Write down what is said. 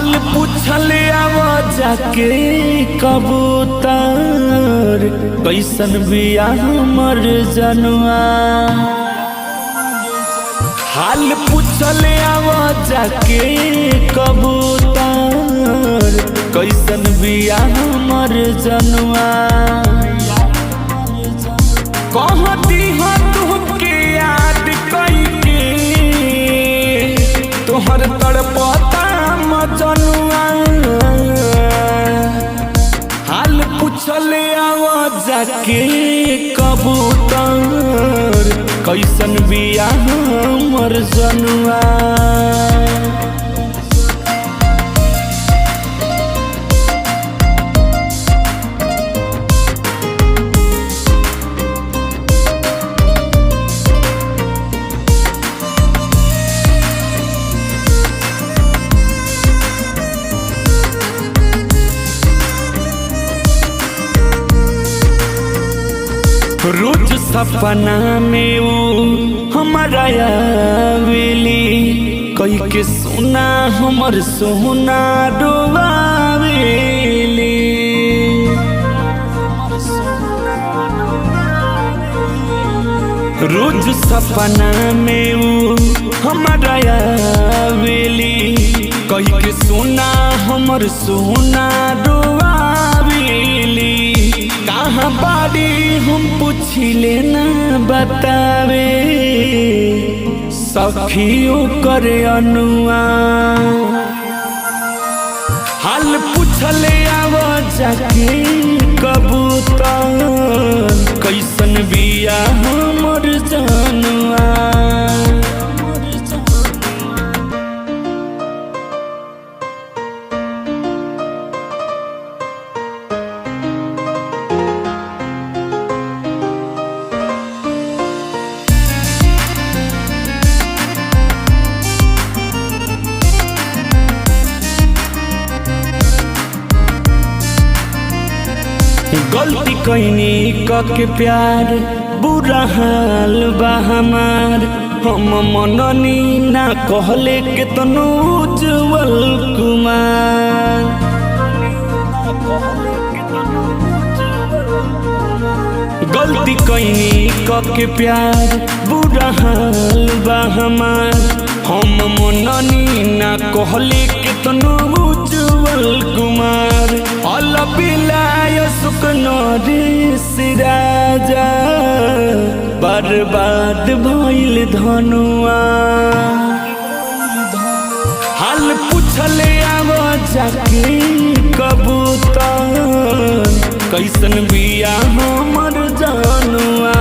हाल पूछल आवाज के कबूतर कैसन बिया हमर जनुआ। हाल पूछल आवाज के कबूतर कैसन बिया हमर जनुआ। कहती हो तुहके याद कइके तोहर तड़पता मजनुआ। हाल पूछल आवाज के कबूतर कैसन बिया हमर जनुआ। रोज सपना में वो हमारा आवेली कई के सोना हमर सोना डोबावेली। रोज सपना में वो हमारा आवेली कई के सोना हमर सोना डोबावेली। कहाँ बाड़ी हम पूछिले ना बतावे सखियों करे अनुआ। हाल पूछले आवाज के कबूतर कैसन बिया हमर जनुआ। गलती कईनी के प्यार बुरा हाल बा हमार। हम मननी ना कहले के तनु उज्जवल कुमार। गलती कईनी के प्यार बुरा हाल बा हमार। हम मननी ना कहले के तनु उज्जवल कुमार। अलबिलाय सुकनरी सिराजा बर्बाद भइल धनुआ। हाल पूछल आवाज के कबूतर कैसन बिया हमर जनुआ।